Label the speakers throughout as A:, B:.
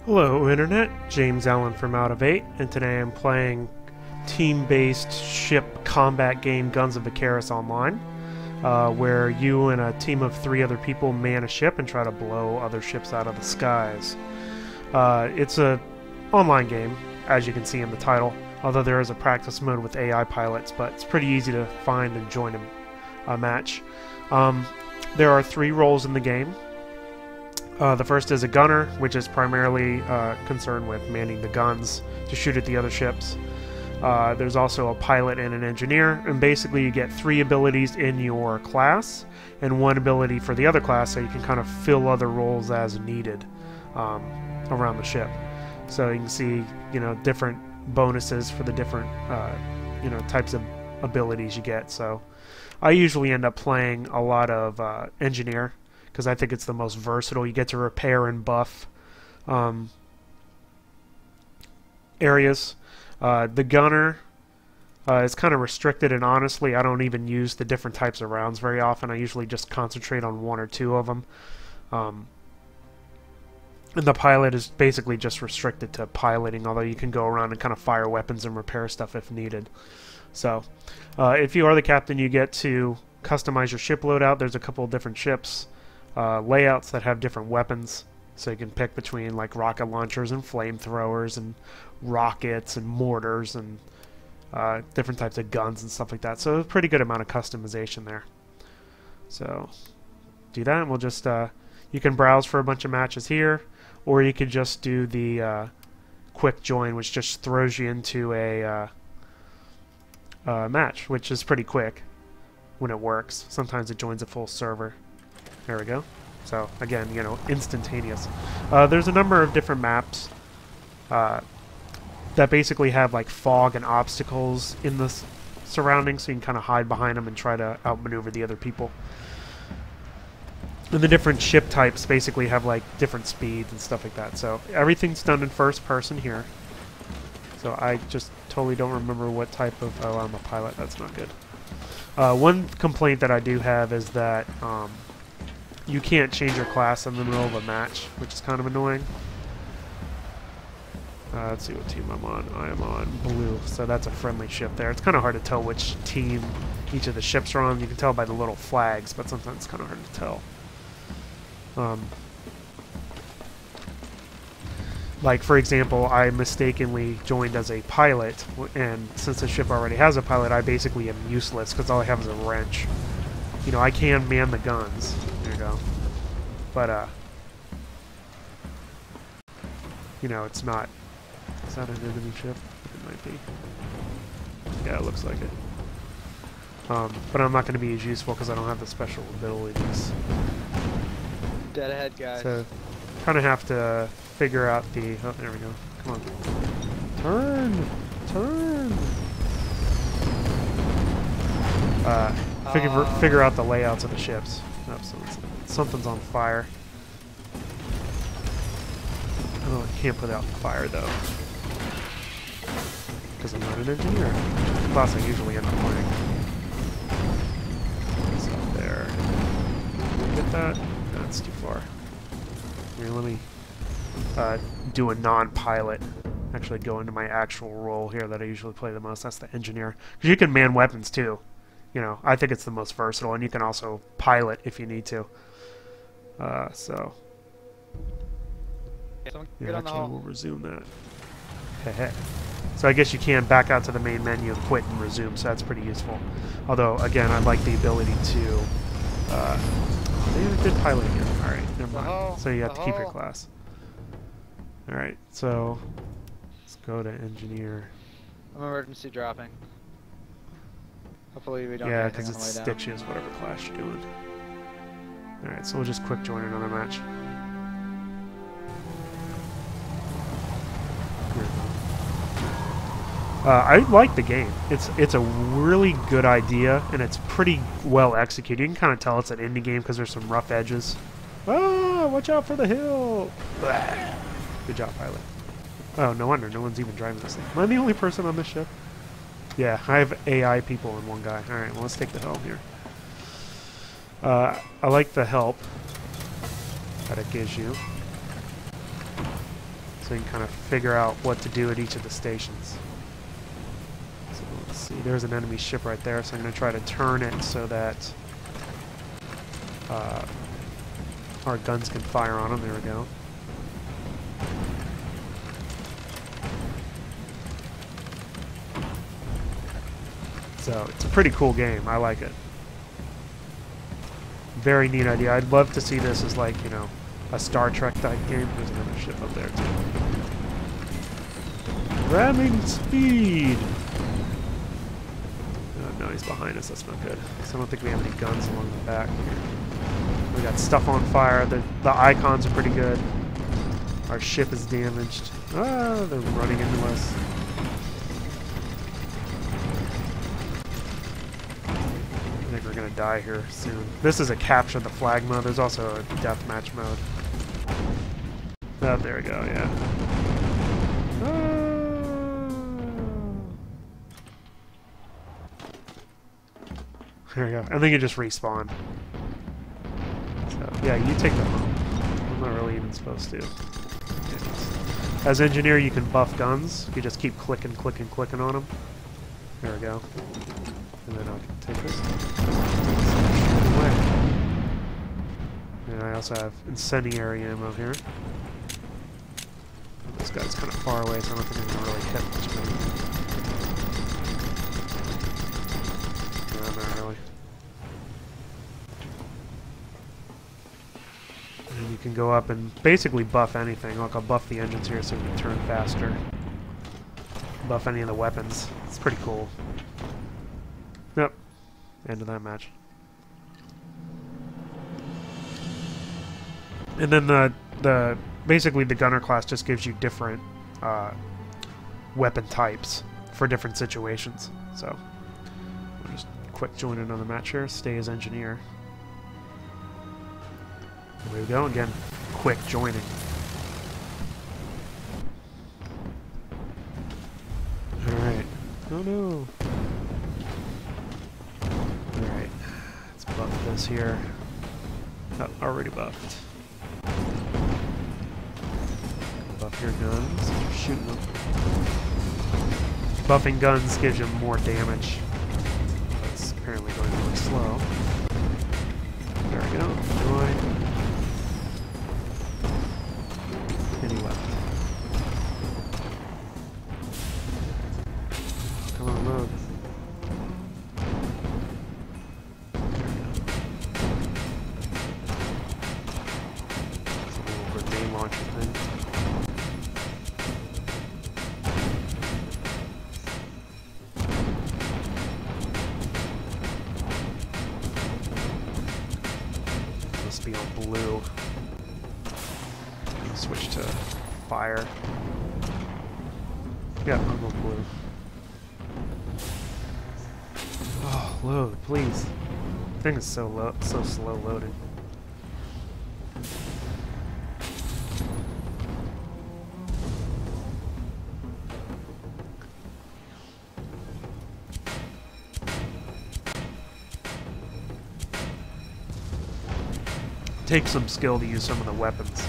A: Hello Internet, James Allen from Out of 8, and today I'm playing team-based ship combat game Guns of Icarus Online, where you and a team of 3 other people man a ship and try to blow other ships out of the skies. It's an online game, as you can see in the title, although there is a practice mode with AI pilots, but it's pretty easy to find and join a match. There are 3 roles in the game. The first is a gunner, which is primarily concerned with manning the guns to shoot at the other ships. There's also a pilot and an engineer, and basically you get 3 abilities in your class and 1 ability for the other class, so you can kind of fill other roles as needed around the ship. So you can see, different bonuses for the different, types of abilities you get. So I usually end up playing a lot of engineer, because I think it's the most versatile. You get to repair and buff areas. The gunner is kind of restricted, and honestly, I don't even use the different types of rounds very often. I usually just concentrate on 1 or 2 of them. And the pilot is basically just restricted to piloting, although you can go around and kind of fire weapons and repair stuff if needed. So, if you are the captain, you get to customize your ship loadout. There's a couple of different ships. Layouts that have different weapons, so you can pick between like rocket launchers and flamethrowers and rockets and mortars and different types of guns and stuff like that. So a pretty good amount of customization there. So do that, and we'll just you can browse for a bunch of matches here, or you could just do the quick join, which just throws you into a match, which is pretty quick when it works. Sometimes it joins a full server. There we go. So again, instantaneous. There's a number of different maps that basically have like fog and obstacles in the surroundings, so you can kind of hide behind them and try to outmaneuver the other people. And the different ship types basically have like different speeds and stuff like that. So everything's done in first person here. So I just totally don't remember what type of... Oh, I'm a pilot. That's not good. One complaint that I do have is that you can't change your class in the middle of a match, which is kind of annoying. Let's see what team I'm on. I am on blue, so that's a friendly ship there. It's kind of hard to tell which team each of the ships are on. You can tell by the little flags, but sometimes it's kind of hard to tell. Like, for example, I mistakenly joined as a pilot, and since the ship already has a pilot, I basically am useless, because all I have is a wrench. I can man the guns. There you go. But, it's not... Is that an enemy ship? It might be. Yeah, it looks like it. But I'm not going to be as useful because I don't have the special abilities.
B: Dead ahead, guys.
A: So, kind of have to figure out the... Oh, there we go. Come on. Turn! Turn! Figure out the layouts of the ships. Oh, something's on fire. Oh, I can't put out the fire though, because I'm not an engineer. Class I usually end up playing. It's up there. Get that? That's too far. Here, let me do a non-pilot. Actually, go into my actual role here that I usually play the most. That's the engineer, because you can man weapons too. I think it's the most versatile, and you can also pilot if you need to. So, yeah, actually, we'll resume that. Heh. So I guess you can back out to the main menu and quit and resume, so that's pretty useful. Although, again, I'd like the ability to... they did pilot again. Alright, never mind. So you have to keep your class. Alright, so let's go to engineer.
B: I'm emergency dropping. Hopefully we don't.
A: Yeah, because it stitches whatever class you're doing. Alright, so we'll just quick join another match. I like the game. It's a really good idea, and it's pretty well executed. You can kind of tell it's an indie game because there's some rough edges. Ah, watch out for the hill! Blah. Good job, pilot. Oh, no wonder no one's even driving this thing. Am I the only person on this ship? Yeah, I have AI people and 1 guy. Alright, well, let's take the helm here. I like the help that it gives you. So you can kind of figure out what to do at each of the stations. So let's see, there's an enemy ship right there, so I'm going to try to turn it so that our guns can fire on them. There we go. So it's a pretty cool game. I like it. Very neat idea. I'd love to see this as, like, you know, a Star Trek type game. There's another ship up there too. Ramming speed! Oh no, he's behind us. That's not good. So I don't think we have any guns along the back here. We got stuff on fire. The icons are pretty good. Our ship is damaged. Ah, they're running into us. I think we're gonna die here soon. This is a capture the flag mode. There's also a deathmatch mode. Oh, there we go, yeah. There we go. And then you just respawn. So, yeah, you take them home. I'm not really even supposed to. As engineer, you can buff guns. You just keep clicking, clicking, clicking on them. There we go. And then I'll take this. And I also have incendiary ammo here. This guy's kind of far away, so I don't think I'm going to really hit much of him. No, not really. And you can go up and basically buff anything. Like, I'll buff the engines here so we can turn faster. Buff any of the weapons. It's pretty cool. Yep. End of that match. And then the basically the gunner class just gives you different weapon types for different situations. So I'll just quick join another match here. Stay as engineer. There we go again. Quick joining. All right. Oh no. All right. Let's buff this here. Oh, already buffed. Buff your guns. You're shooting them. Buffing guns gives you more damage. That's apparently going really slow. There we go. Join. And he left. Come on, load. Launcher thing. Must be on blue. Switch to fire. Yeah, I'm on blue. Oh, load, please. The thing is so low, so slow loading. Takes some skill to use some of the weapons.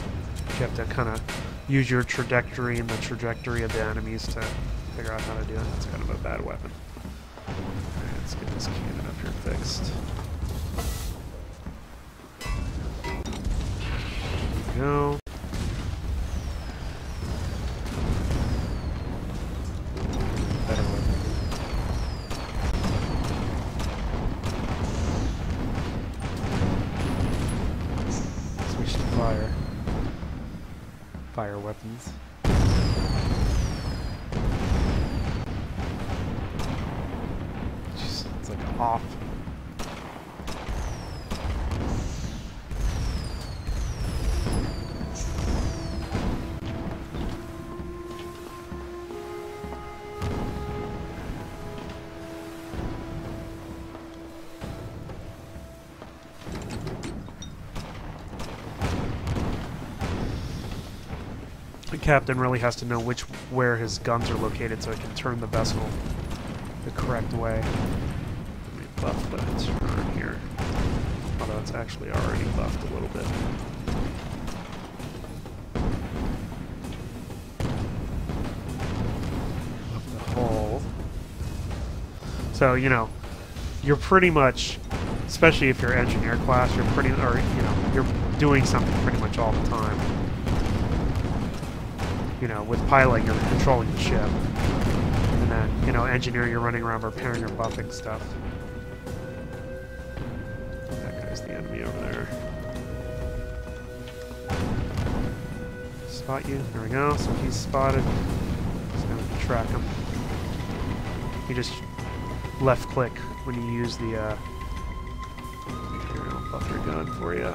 A: You have to kind of use your trajectory and the trajectory of the enemies to figure out how to do it. That's kind of a bad weapon. Alright, let's get this cannon up here fixed. There we go. Better weapon. Fire weapons. Jeez, it's like off. The captain really has to know where his guns are located so he can turn the vessel the correct way. Let me buff the turn here. Although it's actually already buffed a little bit. So, you know, you're pretty much, especially if you're engineer class, you're pretty, or, you know, you're doing something pretty much all the time. You know, with pilot, you're controlling the ship. And then, you know, engineer, you're running around repairing or buffing stuff. That guy's the enemy over there. Spot you. There we go. So he's spotted. Just gonna track him. You just left click when you use the, here, I'll buff your gun for you.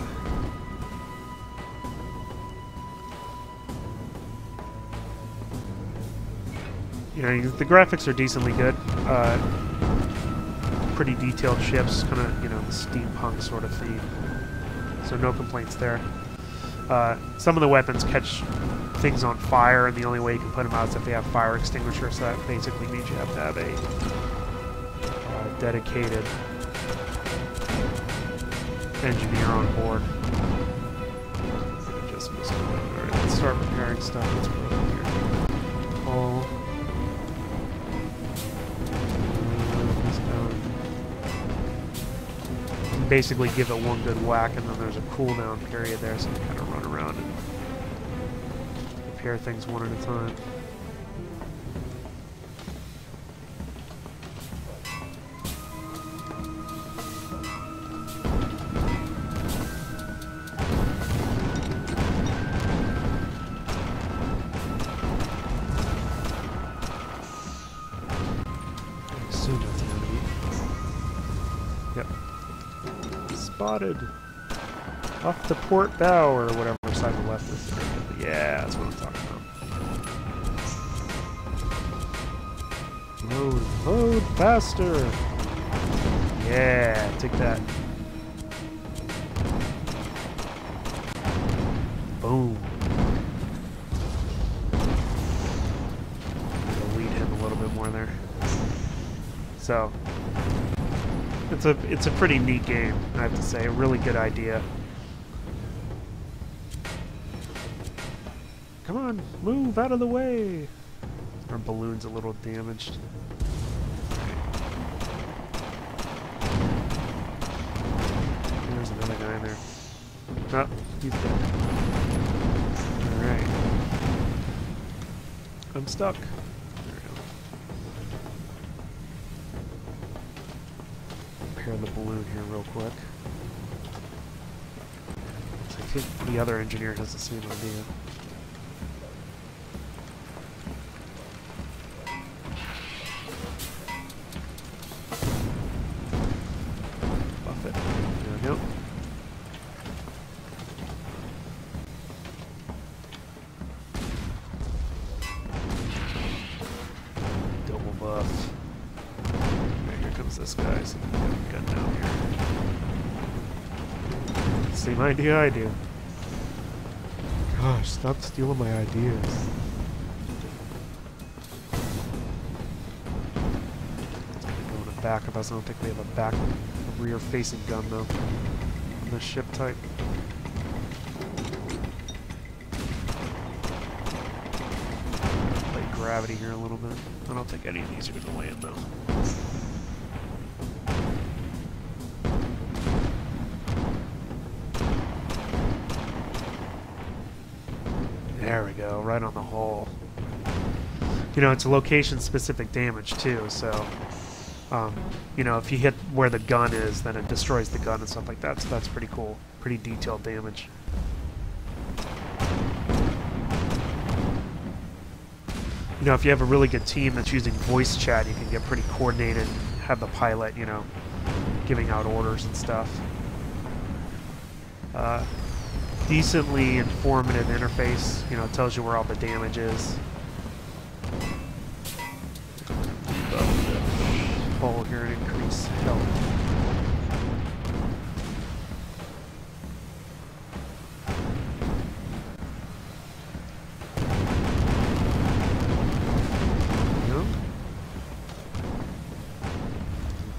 A: You know, the graphics are decently good. Pretty detailed ships, kind of, you know, the steampunk sort of theme. So no complaints there. Some of the weapons catch things on fire, and the only way you can put them out is if they have fire extinguishers, so that basically means you have to have a dedicated engineer on board. Just missed one. Alright, let's start repairing stuff. Let's put it here. Oh. Basically give it one good whack, and then there's a cooldown period there, so you kind of run around and repair things one at a time. I assume that's an enemy. Yep. Spotted off the port bow, or whatever side the left is. Yeah, that's what I'm talking about. Load, load faster. Yeah, take that. Boom. I'll lead him a little bit more there. So. It's a pretty neat game, I have to say. A really good idea. Come on, move out of the way. Our balloon's a little damaged. There's another guy in there. Oh, he's dead. Alright. I'm stuck. Repair the balloon here real quick. So I think the other engineer has the same idea. Buff it. There we go. Double buff. This guy, so we have a gun down here. Same idea I do. Gosh, stop stealing my ideas. It's gonna go in the back of us. I don't think we have a rear-facing gun though on this ship type. Play gravity here a little bit. I don't think any of these are gonna land though. There we go, right on the hole. You know, it's location-specific damage too, so you know, if you hit where the gun is, then it destroys the gun and stuff like that. So that's pretty cool, pretty detailed damage. You know, if you have a really good team that's using voice chat, you can get pretty coordinated. Have the pilot, you know, giving out orders and stuff. Decently informative interface. You know, it tells you where all the damage is. Hole here and increase health.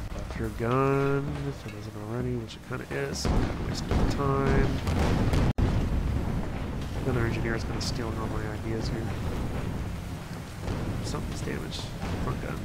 A: Buff your gun if it isn't already, which it kind of is. So kind of wasting my time. Another engineer is kind of stealing all my ideas here. Something's damaged. Front gun.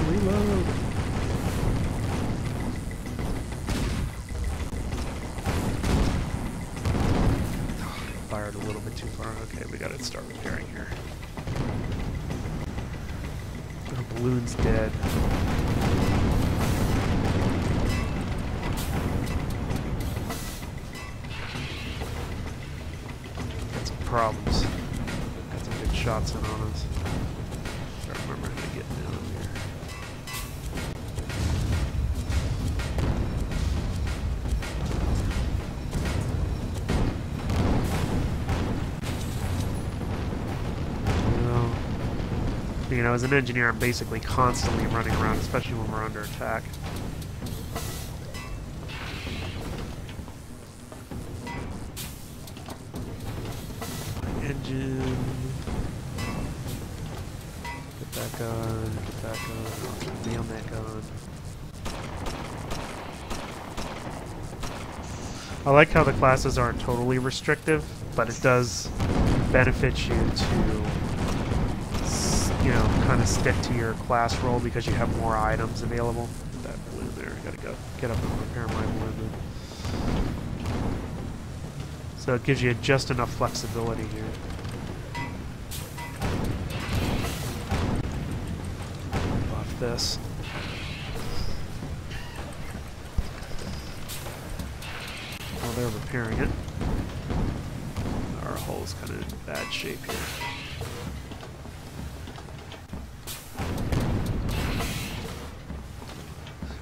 A: Reload. Fired a little bit too far. Okay, we gotta start repairing here. The balloon's dead. Got some problems. Got some good shots in on us. Gotta remember how to get down here. You know, as an engineer, I'm basically constantly running around, especially when we're under attack. Engine. Get that gun, get that gun. I'll be on that gun. I like how the classes aren't totally restrictive, but it does benefit you to, you know, kind of stick to your class role because you have more items available. That balloon there, I gotta go get up and repair my balloon. So it gives you just enough flexibility here. Buff this. While they're repairing it. Our hull's kind of in bad shape here.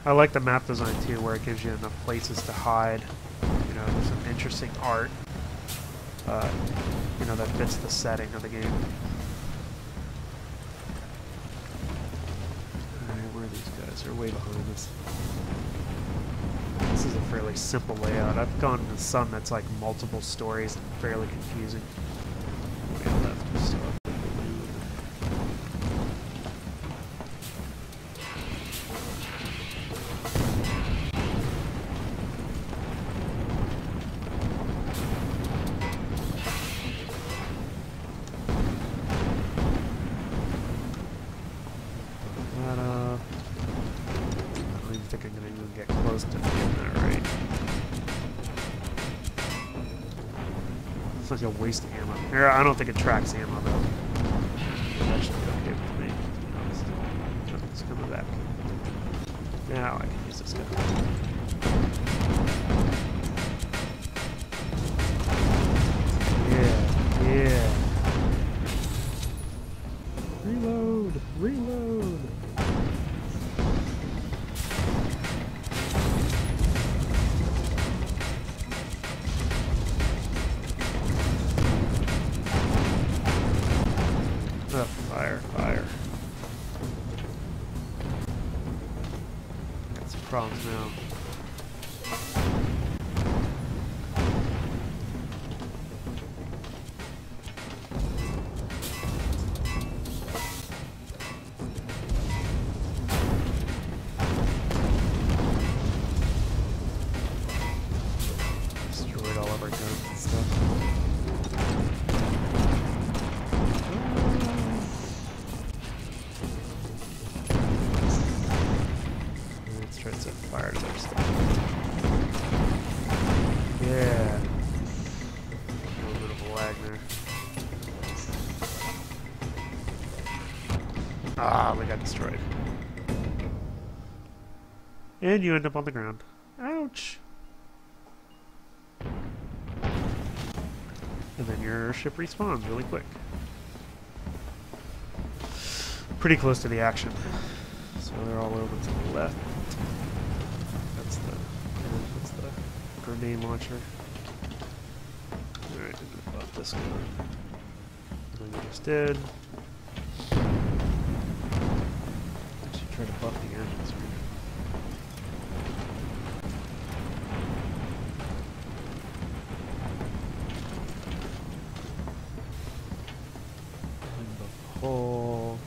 A: I like the map design too, where it gives you enough places to hide. You know, there's some interesting art, you know, that fits the setting of the game. Alright, where are these guys? They're way behind us. This is a fairly simple layout. I've gone to some that's like multiple stories and fairly confusing. Way left, we still have the balloon. I don't even think I'm going to even get close to getting that right. It's like a waste of ammo. Here, I don't think it tracks ammo though. That should be okay with me, to be honest. Nothing's coming back. Now I can use this guy. Yeah, yeah. Reload! Reload! Oh, fire, fire. Got some problems now. Destroyed all of our guns and stuff. Let's try to set fire to their stuff. Yeah. A little bit of a lag there. Ah, we got destroyed. And you end up on the ground. Ouch! And then your ship respawns really quick. Pretty close to the action. So they're all over to the left. That's the grenade launcher. Alright, I'm gonna buff this one. And then we just did. Actually try to buff the engines. Hole.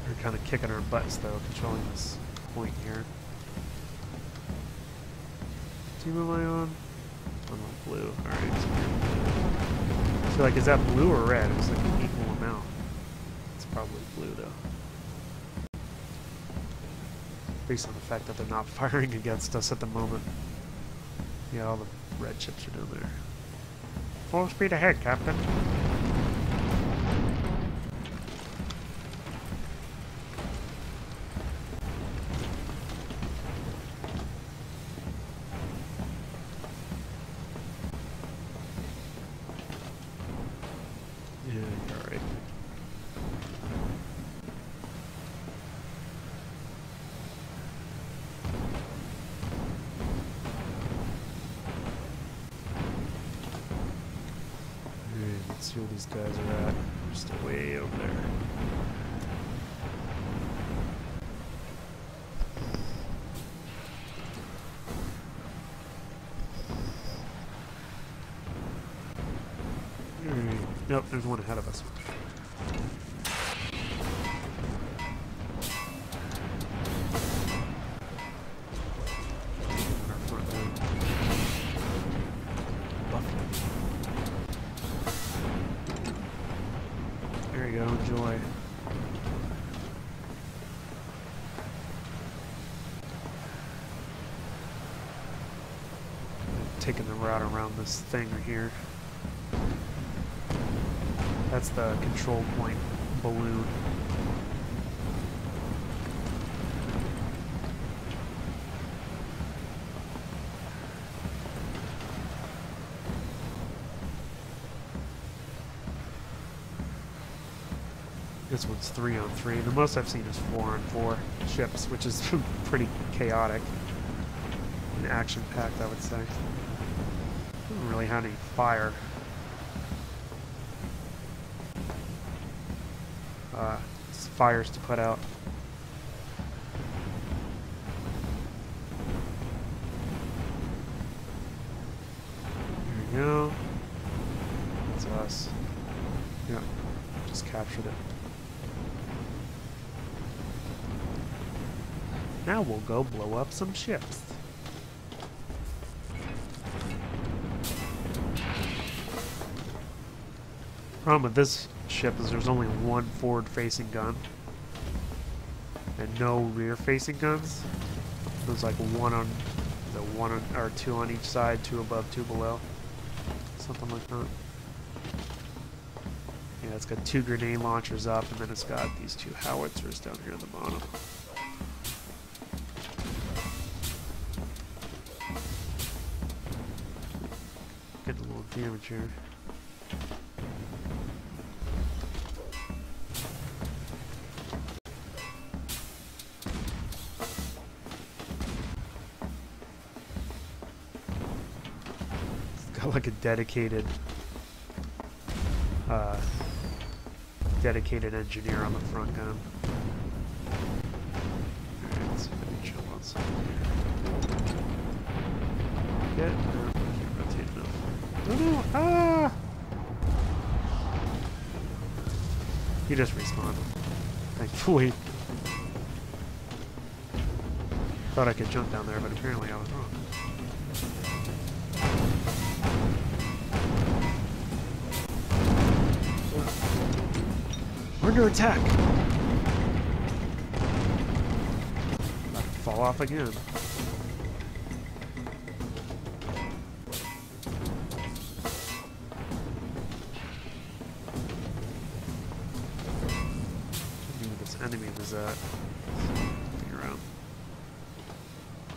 A: We're kind of kicking our butts though, controlling this point here. Team am I on? I'm on blue. Alright. So like, is that blue or red? It's like an equal amount. It's probably blue though. Based on the fact that they're not firing against us at the moment. Yeah, all the red chips are down there. Full speed ahead, Captain. Yeah, you're alright. Let's see where these guys are at. They're still way over there. Nope, there's one ahead of us. Our front line. There you go, enjoy. Taking the route around this thing right here. That's the control point balloon. This one's 3-on-3. The most I've seen is 4-on-4 ships, which is pretty chaotic and action-packed, I would say. Doesn't really have any fire. Fires to put out. There we go. That's us. Yeah, just captured it. Now we'll go blow up some ships. Problem with this ship is there's only one forward-facing gun and no rear-facing guns. There's like one on or two on each side, two above, two below, something like that. Yeah, it's got 2 grenade launchers up, and then it's got these 2 howitzers down here at the bottom. Getting a little damage here. Like a dedicated engineer on the front gun. Alright, let's see if I can jump on something here. Get? No, I can't rotate enough. Oh no! Ah! He just respawned. Thankfully. Thought I could jump down there, but apparently I was wrong. We're under attack! About to fall off again. Where this enemy was at. Looking around.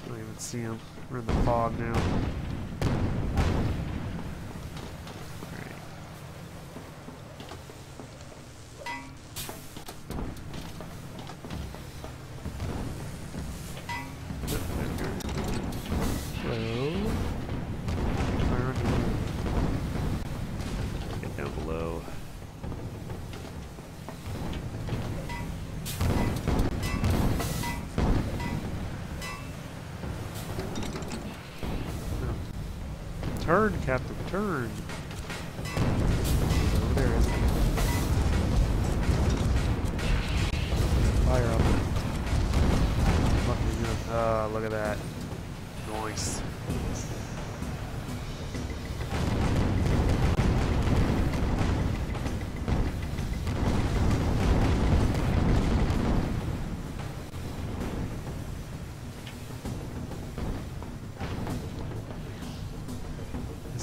A: I don't even see him. We're in the fog now. Hello. Fire on you. Get down below. Turn, Captain, turn. He's over there, isn't he? Fire up. What are you doing? Oh, look at that. Nice.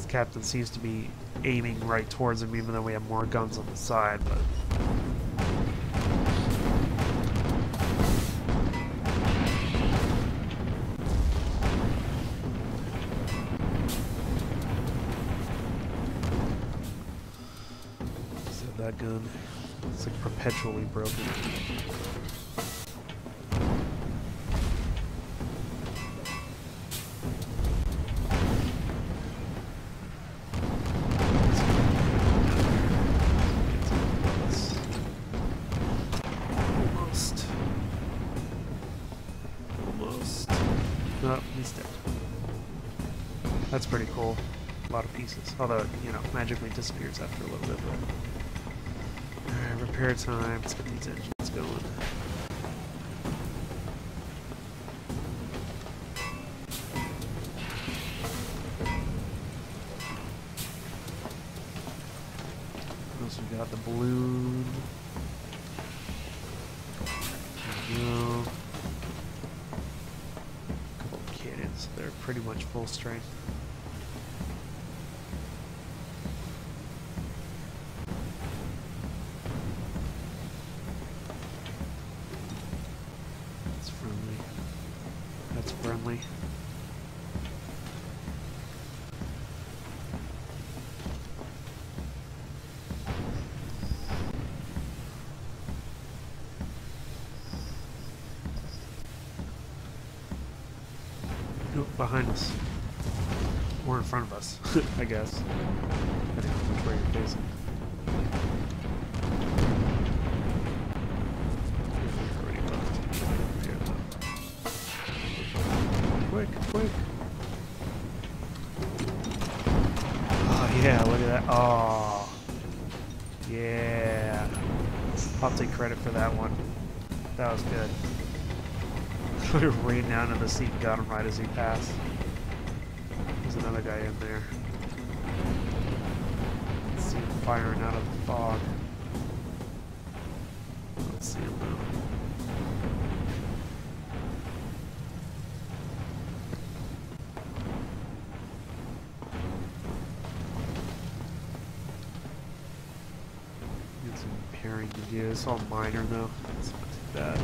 A: Captain seems to be aiming right towards him, even though we have more guns on the side, but so that gun, it's like perpetually broken. Oh, he's dead. That's pretty cool. A lot of pieces. Although it, you know, magically disappears after a little bit. Alright, repair time. Let's get these engines going. What else we got? The balloon. There we go. They're pretty much full strength. That's friendly. That's friendly. Behind us. Or in front of us, I guess. Depending on which way you're facing. Quick, quick! Oh yeah, look at that. Oh. Yeah. I'll take credit for that one. That was good. Rained down in the seat and got him right as he passed. There's another guy in there. Let's see him firing out of the fog. Let's see him now. Get some pairing to do. It's all minor though. It's not too bad.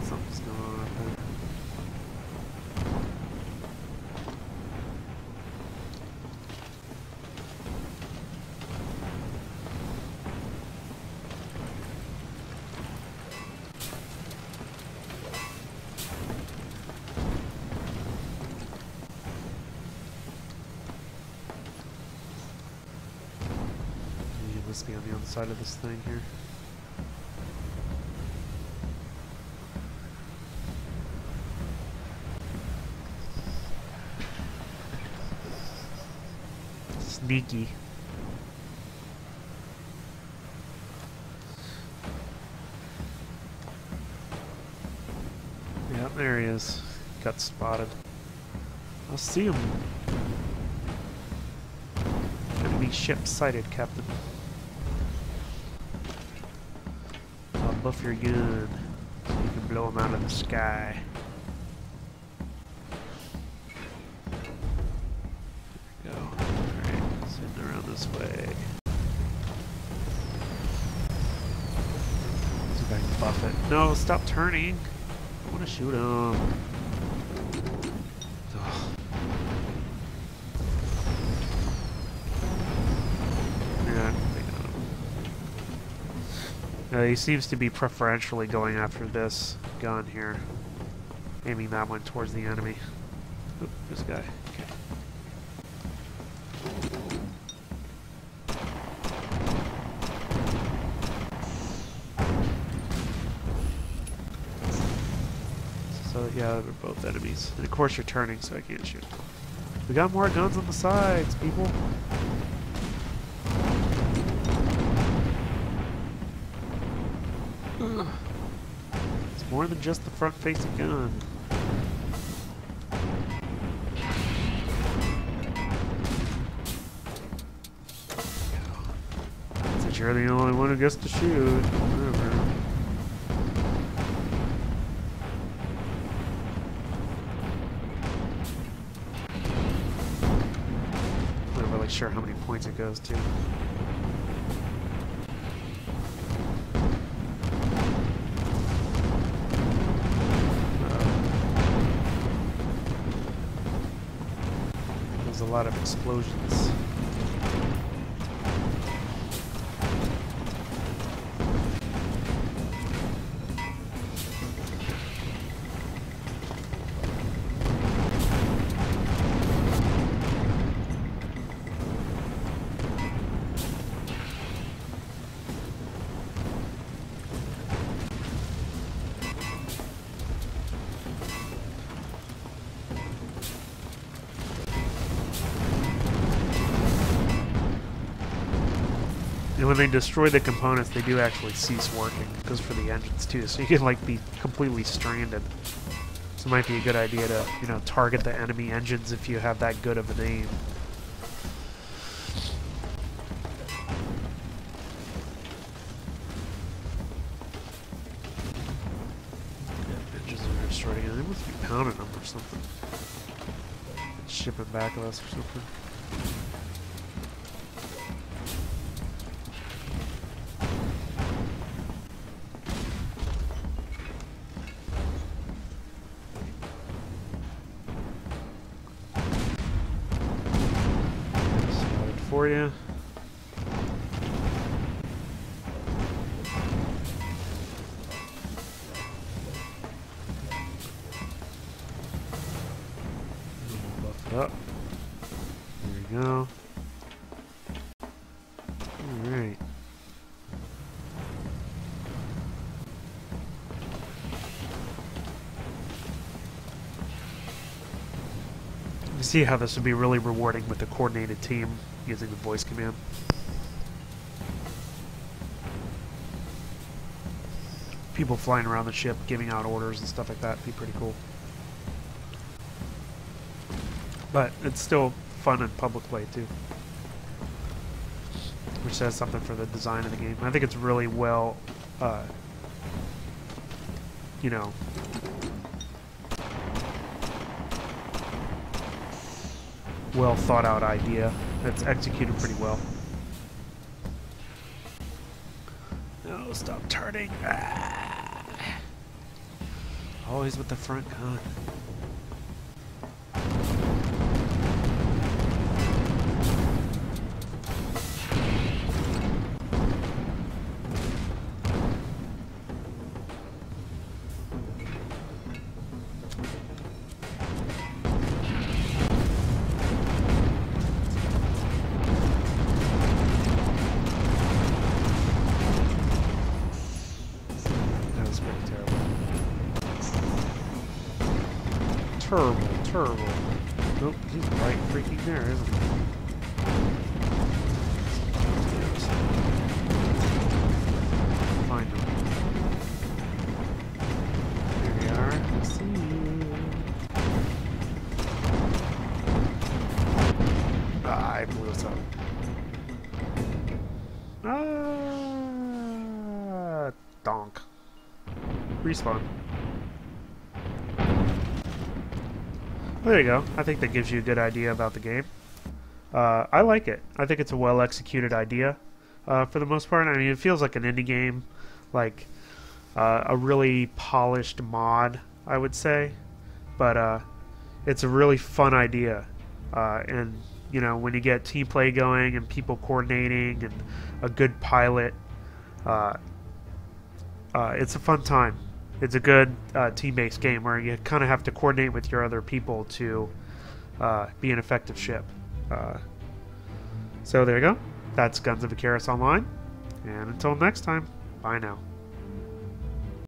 A: Something's going on up there. You must be on the other side of this thing here. Sneaky. Yep, there he is. Got spotted. I'll see him. Enemy ship sighted, Captain. I'll buff your gun so you can blow him out of the sky. There we go. Alright, sitting around this way. See if I can buff it. No, stop turning. I want to shoot him. Ugh. Yeah, he seems to be preferentially going after this gun here. Aiming that one towards the enemy. Oop, this guy. Okay. So yeah, they're both enemies. And of course you're turning, so I can't shoot. We got more guns on the sides, people. Ugh. It's more than just the front-facing gun. Since you're the only one who gets to shoot. Whatever. Not really sure how many points it goes to. There's a lot of explosions. And when they destroy the components, they do actually cease working. It goes for the engines too, so you can like be completely stranded. So it might be a good idea to, you know, target the enemy engines if you have that good of an aim. Yeah, engines are destroyed again. They must be pounding them or something. Shipping back at us or something. For you. Buff it up. There we go. Alright. You see how this would be really rewarding with a coordinated team using the voice command. People flying around the ship, giving out orders and stuff like that would be pretty cool. But it's still fun in public play too. Which says something for the design of the game. I think it's really well, you know, well thought out idea. That's executed pretty well. No, stop turning. Ah. Always with the front gun. Terrible. Nope, he's right freaking there, isn't he? Find him. Here we are. I see you. Ah, I blew us up. Ah, donk. Respawn. Well, there you go. I think that gives you a good idea about the game. I like it. I think it's a well-executed idea for the most part. I mean, it feels like an indie game, like a really polished mod, I would say. But it's a really fun idea. And, you know, when you get team play going and people coordinating and a good pilot, it's a fun time. It's a good team-based game where you kind of have to coordinate with your other people to be an effective ship. So there you go. That's Guns of Icarus Online. And until next time, bye now.